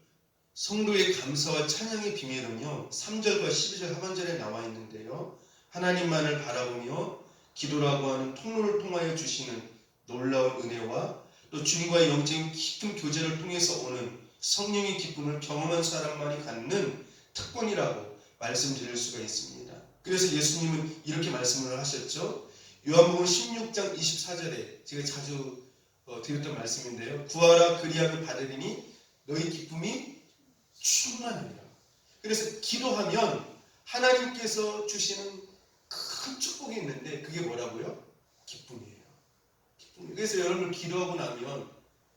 성도의 감사와 찬양의 비밀은요 3절과 12절 하반절에 나와 있는데요 하나님만을 바라보며 기도라고 하는 통로를 통하여 주시는 놀라운 은혜와 또 주님과의 영적인 깊은 교제를 통해서 오는 성령의 기쁨을 경험한 사람만이 갖는 특권이라고 말씀드릴 수가 있습니다. 그래서 예수님은 이렇게 말씀을 하셨죠. 요한복음 16장 24절에 제가 자주 드렸던 말씀인데요. 구하라 그리하면 받으리니 너희 기쁨이 충만하리라. 그래서 기도하면 하나님께서 주시는 큰 축복이 있는데 그게 뭐라고요? 기쁨이에요. 기쁨. 그래서 여러분 기도하고 나면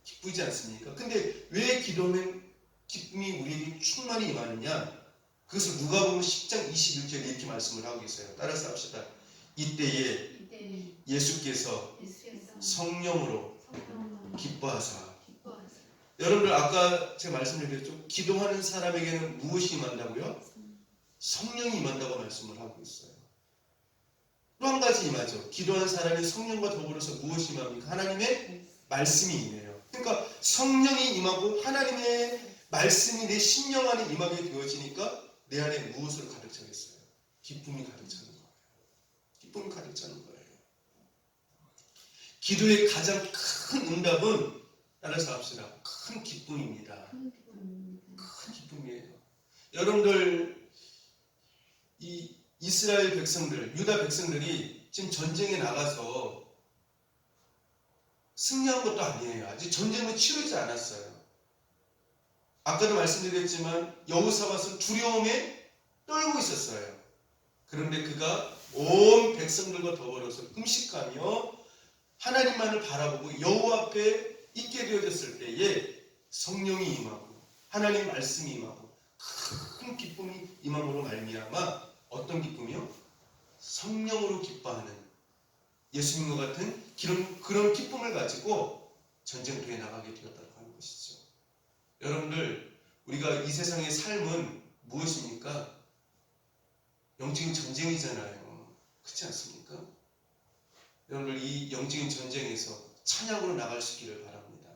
기쁘지 않습니까? 근데 왜 기도하면 기쁨이 우리에게 충만히 임하느냐? 그것을 누가복음 10장 21절에 이렇게 말씀을 하고 있어요. 따라서 합시다. 이때에 예수께서 성령으로 기뻐하사. 여러분들 아까 제가 말씀드렸죠. 기도하는 사람에게는 무엇이 임한다고요? 성령이 임한다고 말씀을 하고 있어요. 또 한 가지 임하죠. 기도하는 사람이 성령과 더불어서 무엇이 임합니까? 하나님의 말씀이 임해요. 그러니까 성령이 임하고 하나님의 말씀이 내 심령 안에 임하게 되어지니까 내 안에 무엇으로 가득 차겠어요? 기쁨이 가득 차는 거예요. 기쁨이 가득 차는 거예요. 기도의 가장 큰 응답은 따라서 합시다. 큰 기쁨입니다. 큰 기쁨이에요. 여러분들 이 이스라엘 백성들, 유다 백성들이 지금 전쟁에 나가서 승리한 것도 아니에요. 아직 전쟁은 치르지 않았어요. 아까도 말씀드렸지만 여호사밧은 두려움에 떨고 있었어요. 그런데 그가 온 백성들과 더불어서 금식하며 하나님만을 바라보고 여호와 앞에 있게 되어졌을 때에 성령이 임하고 하나님 말씀이 임하고 큰 기쁨이 임함으로 말미암아 어떤 기쁨이요? 성령으로 기뻐하는 예수님과 같은 그런 기쁨을 가지고 전쟁터에 나가게 되었다고 하는 것이죠. 여러분들 우리가 이 세상의 삶은 무엇입니까? 영적인 전쟁이잖아요. 그렇지 않습니까? 여러분들 이 영적인 전쟁에서 찬양으로 나갈 수 있기를 바랍니다.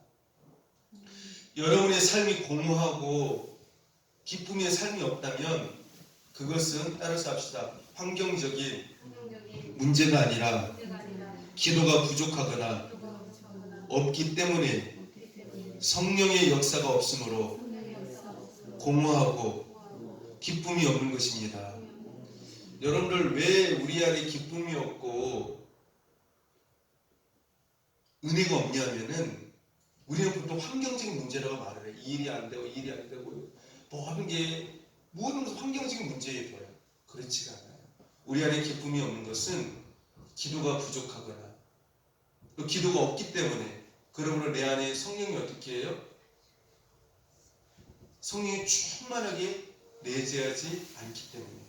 여러분의 삶이 공허하고 기쁨의 삶이 없다면 그것은 따라서 합시다. 환경적인 문제가 아니라 기도가 부족하거나 없기 때문에 성령의 역사가 없으므로 공허하고 기쁨이 없는 것입니다. 여러분들 왜 우리 안에 기쁨이 없고 은혜가 없냐면은 우리는 보통 환경적인 문제라고 말을 해요. 이 일이 안 되고 이 일이 안 되고 모든 것은 환경적인 문제에 둬요. 그렇지가 않아요. 우리 안에 기쁨이 없는 것은 기도가 부족하거나 또 기도가 없기 때문에 그러므로 내 안에 성령이 어떻게 해요? 성령이 충만하게 내재하지 않기 때문에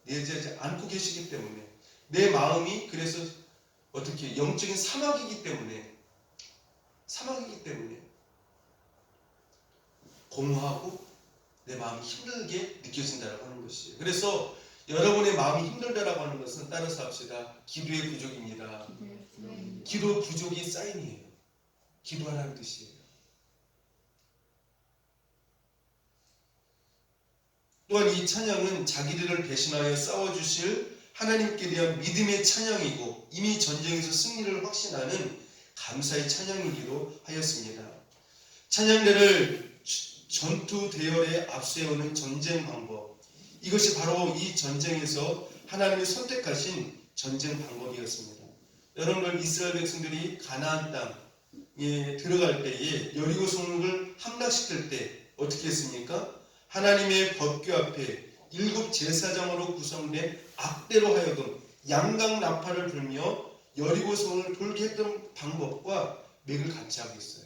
내재하지 않고 계시기 때문에 내 마음이 그래서 어떻게 영적인 사막이기 때문에 공허하고 내 마음이 힘들게 느껴진다고 하는 것이에요. 그래서 여러분의 마음이 힘들다라고 하는 것은 따라서 합시다. 기도의 부족입니다. 기도 부족이 사인이에요. 기도하라는 뜻이에요. 또한 이 찬양은 자기들을 대신하여 싸워주실 하나님께 대한 믿음의 찬양이고 이미 전쟁에서 승리를 확신하는 감사의 찬양이기도 하였습니다. 찬양대를 전투 대열에 앞세우는 전쟁 방법, 이것이 바로 이 전쟁에서 하나님이 선택하신 전쟁 방법이었습니다. 여러분들 이스라엘 백성들이 가나안 땅에 들어갈 때에 여리고 성을 함락시킬 때 어떻게 했습니까? 하나님의 법궤 앞에 7 제사장으로 구성된 악대로 하여금 양각 나팔을 불며 여리고 성을 돌게 했던 방법과 맥을 같이 하고 있어요.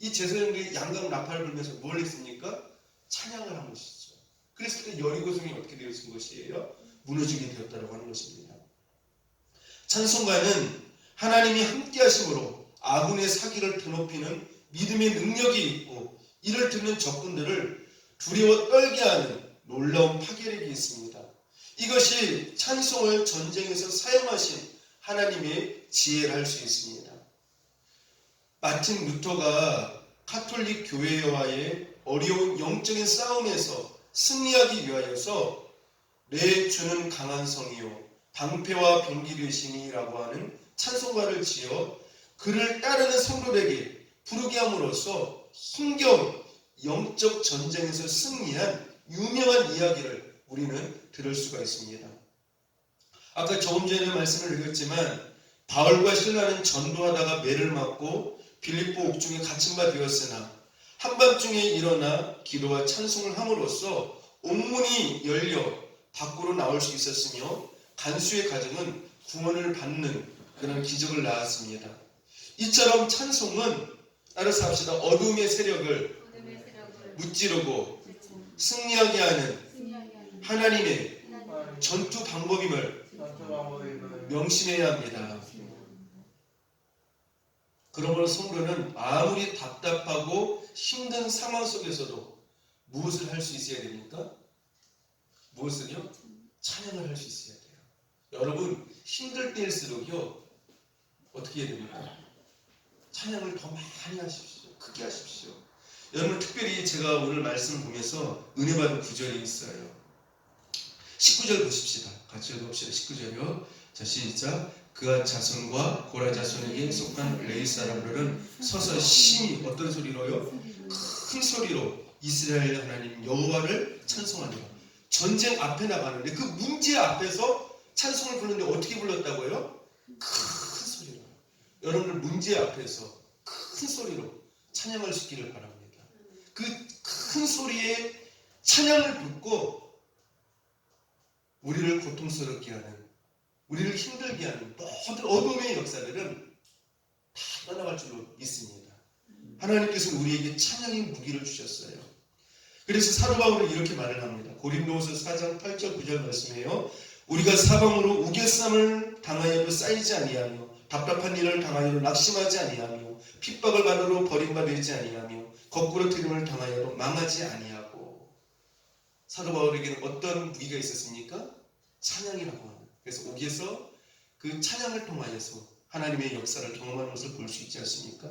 이 제사장들이 양각 나팔을 불면서 뭘 했습니까? 찬양을 한 것이죠. 그래서 그 여리고 성이 어떻게 되었은 것이에요? 무너지게 되었다고 하는 것입니다. 찬송가는 하나님이 함께 하심으로 아군의 사기를 드높이는 믿음의 능력이 있고 이를 듣는 적군들을 두려워 떨게 하는 놀라운 파괴력이 있습니다. 이것이 찬송을 전쟁에서 사용하신 하나님의 지혜를 할 수 있습니다. 마틴 루터가 카톨릭 교회와의 어려운 영적인 싸움에서 승리하기 위하여서 내 주는 강한 성이요 방패와 병기 되시니라고 하는 찬송가를 지어 그를 따르는 성도들에게 부르게 함으로써 힘겨운 영적 전쟁에서 승리한 유명한 이야기를 우리는 들을 수가 있습니다. 아까 조금 전에 말씀을 드렸지만 바울과 실라는 전도하다가 매를 맞고 빌립보 옥중에 갇힌 바 되었으나 한밤중에 일어나 기도와 찬송을 함으로써 옥문이 열려 밖으로 나올 수 있었으며 간수의 가정은 구원을 받는 그런 기적을 낳았습니다. 이처럼 찬송은 따라서 합시다. 어둠의 세력을 무찌르고 승리하게 하는 하나님의 전투 방법임을 명심해야 합니다. 그러므로 성도는 아무리 답답하고 힘든 상황 속에서도 무엇을 할 수 있어야 됩니까? 무엇을요? 찬양을 할 수 있어야 돼요. 여러분 힘들 때일수록요 어떻게 해야 됩니까? 찬양을 더 많이 하십시오. 크게 하십시오. 여러분 특별히 제가 오늘 말씀을 보면서 은혜 받은 구절이 있어요. 19절 보십시다. 같이 읽어봅시다. 19절이요. 자 시작. 그앗 자손과 고라 자손에게 속한 레위 사람들은 서서 심히 어떤 소리로요? 큰 소리로 이스라엘 하나님 여호와를 찬송하니라. 전쟁 앞에 나가는데 그 문제 앞에서 찬송을 부르는데 어떻게 불렀다고요? 큰 소리로. 여러분들 문제 앞에서 큰 소리로 찬양할 수 있기를 바랍니다. 그 큰 소리에 찬양을 듣고 우리를 고통스럽게 하는, 우리를 힘들게 하는 모든 어둠의 역사들은 다 떠나갈 줄로 믿습니다. 하나님께서 우리에게 찬양의 무기를 주셨어요. 그래서 사도 바울은 이렇게 말을 합니다. 고린도후서 4장 8절 9절 말씀이에요. 우리가 사방으로 우겨쌈을 당하여도 쌓이지 아니하며 답답한 일을 당하여도 낙심하지 아니하며 핍박을 받으러 버림받지 아니하며 거꾸로 트림을 당하여도 망하지 아니하고. 사도 바울에게는 어떤 무기가 있었습니까? 찬양이라고 하는. 그래서 옥에서 그 찬양을 통하여서 하나님의 역사를 경험하는 것을 볼 수 있지 않습니까?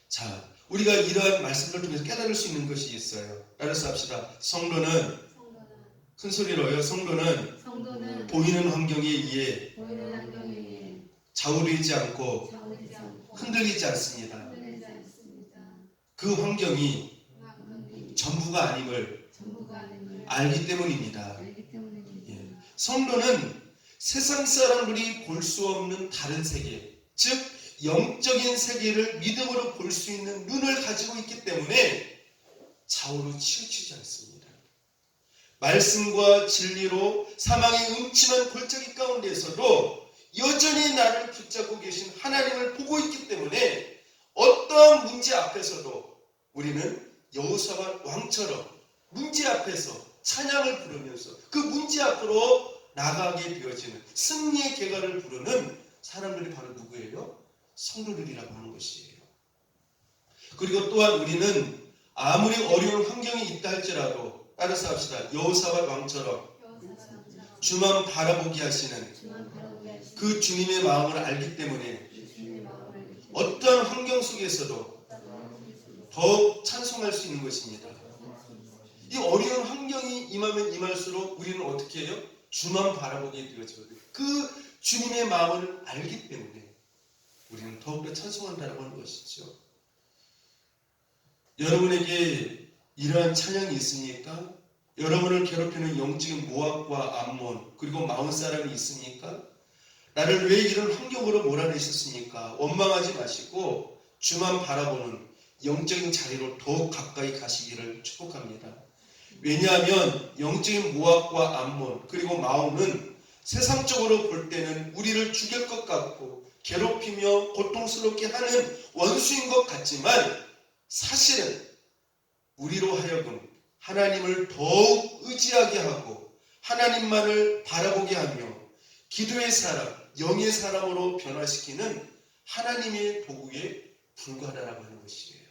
자, 우리가 이러한 말씀을 통해서 깨달을 수 있는 것이 있어요. 따라서 합시다. 성도는 큰 소리로요. 성도는 보이는 환경에 의해 좌우되지 않고 흔들리지 않습니다. 그 환경이 전부가 아님을 알기 때문입니다. 예. 성도는 세상 사람들이 볼 수 없는 다른 세계, 즉 영적인 세계를 믿음으로 볼 수 있는 눈을 가지고 있기 때문에 좌우로 치우치지 않습니다. 말씀과 진리로 사망의 음침한 골짜기 가운데에서도 여전히 나를 붙잡고 계신 하나님을 보고 있기 때문에 어떠한 문제 앞에서도 우리는 여호사밧 왕처럼 문제 앞에서 찬양을 부르면서 그 문제 앞으로 나가게 되어지는 승리의 계가를 부르는 사람들이 바로 누구예요? 성도들이라고 하는 것이에요. 그리고 또한 우리는 아무리 어려운 환경이 있다 할지라도 따라서 합시다. 여호사밧 왕처럼 주만 바라보게 하시는 그 주님의 마음을 알기 때문에 어떠한 환경 속에서도 더욱 찬송할 수 있는 것입니다. 이 어려운 환경이 임하면 임할수록 우리는 어떻게 해요? 주만 바라보게 되어지거든요. 그 주님의 마음을 알기 때문에 우리는 더욱더 찬송한다고 하는 것이죠. 여러분에게 이러한 찬양이 있습니까? 여러분을 괴롭히는 영적인 모압과 암몬 그리고 마온 사람이 있습니까? 나를 왜 이런 환경으로 몰아내셨습니까? 원망하지 마시고 주만 바라보는 영적인 자리로 더욱 가까이 가시기를 축복합니다. 왜냐하면 영적인 모압과 암몬 그리고 마온은 세상적으로 볼 때는 우리를 죽일 것 같고 괴롭히며 고통스럽게 하는 원수인 것 같지만 사실은 우리로 하여금 하나님을 더욱 의지하게 하고 하나님만을 바라보게 하며 기도의 사람, 영의 사람으로 변화시키는 하나님의 도구에 불과하다라고 하는 것이에요.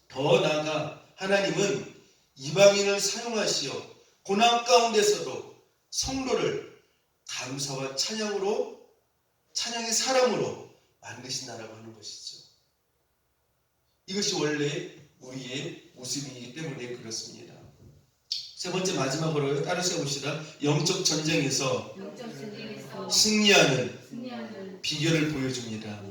더 나아가 하나님은 이방인을 사용하시어 고난 가운데서도 성도를 감사와 찬양의 사람으로 만드신다라고 하는 것이죠. 이것이 원래 우리의 모습이기 때문에 그렇습니다. 세 번째 마지막으로 따라서 해봅시다. 영적 전쟁에서 승리하는 비결을 보여줍니다.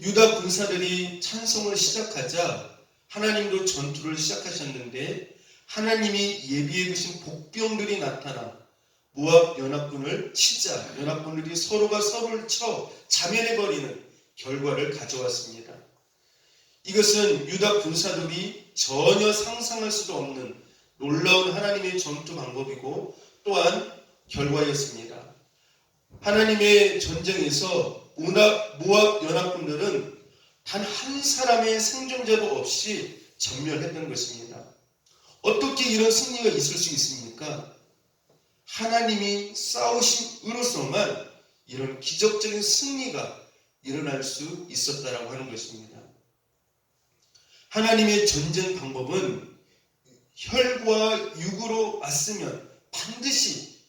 유다 군사들이 찬송을 시작하자 하나님도 전투를 시작하셨는데 하나님이 예비해 두신 복병들이 나타나 모압 연합군을 치자 연합군들이 서로가 서로를 쳐 자멸해버리는 결과를 가져왔습니다. 이것은 유다 군사들이 전혀 상상할 수도 없는 놀라운 하나님의 전투 방법이고 또한 결과였습니다. 하나님의 전쟁에서 모압 연합군들은 단 한 사람의 생존자도 없이 전멸했던 것입니다. 어떻게 이런 승리가 있을 수 있습니까? 하나님이 싸우심으로서만 이런 기적적인 승리가 일어날 수 있었다라고 하는 것입니다. 하나님의 전쟁 방법은 혈과 육으로 맞으면 반드시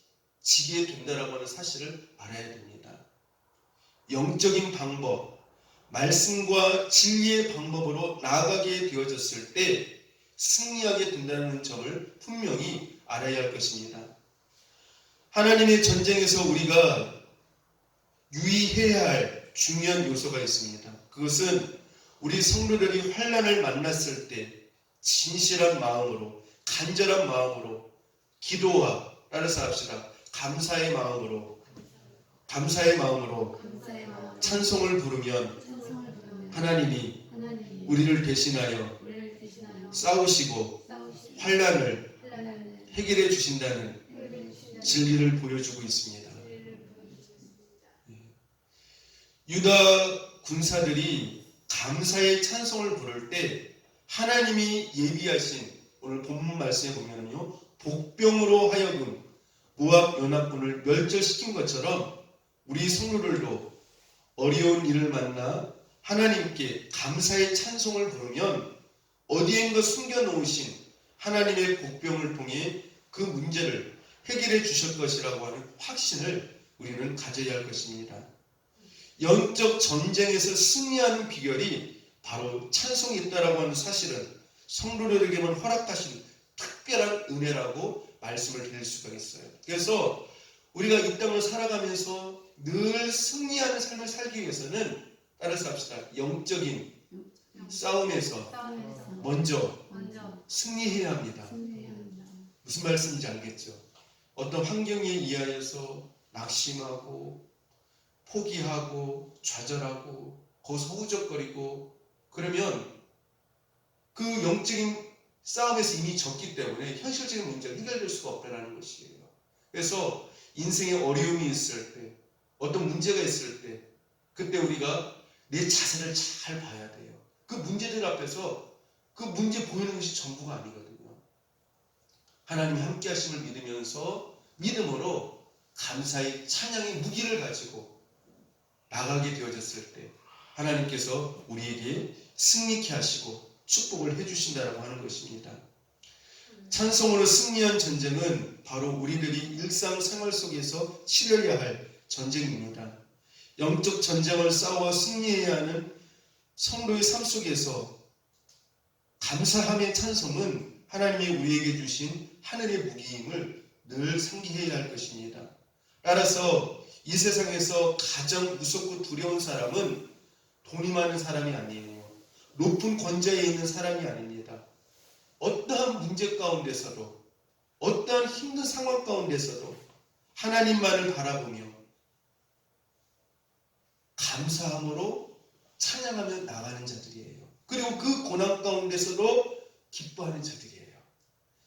지게 된다라고 하는 사실을 알아야 됩니다. 영적인 방법, 말씀과 진리의 방법으로 나아가게 되어졌을 때 승리하게 된다는 점을 분명히 알아야 할 것입니다. 하나님의 전쟁에서 우리가 유의해야 할 중요한 요소가 있습니다. 그것은 우리 성도들이 환난을 만났을 때 진실한 마음으로 간절한 마음으로 기도와 따라서 합시다. 감사의 마음으로 찬송을 부르면 하나님이 우리를 대신하여 싸우시고 환난을 해결해 주신다는 진리를 보여주고 있습니다. 유다 군사들이 감사의 찬송을 부를 때 하나님이 예비하신 오늘 본문 말씀에 보면요 복병으로 하여금 모압 연합군을 멸절시킨 것처럼 우리 성도들도 어려운 일을 만나 하나님께 감사의 찬송을 부르면 어디엔가 숨겨놓으신 하나님의 복병을 통해 그 문제를 해결해 주실 것이라고 하는 확신을 우리는 가져야 할 것입니다. 영적 전쟁에서 승리하는 비결이 바로 찬송이 있다라고 하는 사실은 성도들에게만 허락하신 특별한 은혜라고 말씀을 드릴 수가 있어요. 그래서 우리가 이 땅을 살아가면서 늘 승리하는 삶을 살기 위해서는 따라서 합시다. 영적인 싸움에서 먼저 승리해야 합니다. 무슨 말씀인지 알겠죠? 어떤 환경에 의하여서 낙심하고 포기하고 좌절하고 거기서 허우적거리고 그러면 그 영적인 싸움에서 이미 졌기 때문에 현실적인 문제가 해결될 수가 없다는 것이에요. 그래서 인생에 어려움이 있을 때 어떤 문제가 있을 때 그때 우리가 내 자세를 잘 봐야 돼요. 그 문제들 앞에서 그 문제 보이는 것이 전부가 아니거든요. 하나님이 함께 하심을 믿으면서 믿음으로 감사의 찬양의 무기를 가지고 나가게 되어졌을 때 하나님께서 우리에게 승리케 하시고 축복을 해주신다라고 하는 것입니다. 찬송으로 승리한 전쟁은 바로 우리들이 일상생활 속에서 치러야 할 전쟁입니다. 영적 전쟁을 싸워 승리해야 하는 성도의 삶 속에서 감사함의 찬송은 하나님이 우리에게 주신 하늘의 무기임을 늘 상기해야 할 것입니다. 따라서 이 세상에서 가장 무섭고 두려운 사람은 돈이 많은 사람이 아니에요. 높은 권좌에 있는 사람이 아닙니다. 어떠한 문제 가운데서도 어떠한 힘든 상황 가운데서도 하나님만을 바라보며 감사함으로 찬양하며 나가는 자들이에요. 그리고 그 고난 가운데서도 기뻐하는 자들이에요.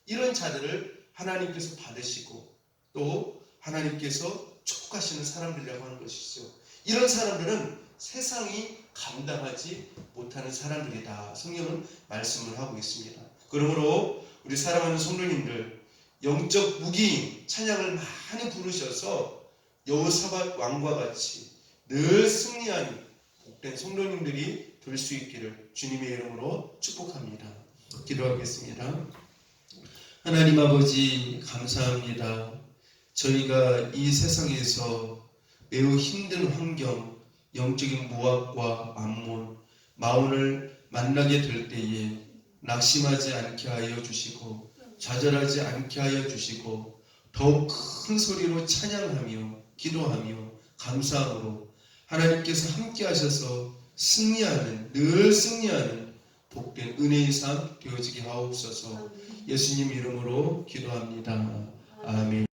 이런 자들을 하나님께서 받으시고 또 하나님께서 축복하시는 사람들이라고 하는 것이죠. 이런 사람들은 세상이 감당하지 못하는 사람들이다. 성경은 말씀을 하고 있습니다. 그러므로 우리 사랑하는 성도님들 영적 무기인 찬양을 많이 부르셔서 여호사밧 왕과 같이 늘 승리하는 복된 성도님들이 될 수 있기를 주님의 이름으로 축복합니다. 기도하겠습니다. 하나님 아버지 감사합니다. 저희가 이 세상에서 매우 힘든 환경, 영적인 모압과 암몬, 마온을 만나게 될 때에 낙심하지 않게 하여 주시고 좌절하지 않게 하여 주시고 더욱 큰 소리로 찬양하며 기도하며 감사함으로 하나님께서 함께 하셔서 승리하는, 늘 승리하는 복된 은혜의 삶 되어지게 하옵소서. 예수님 이름으로 기도합니다. 아멘.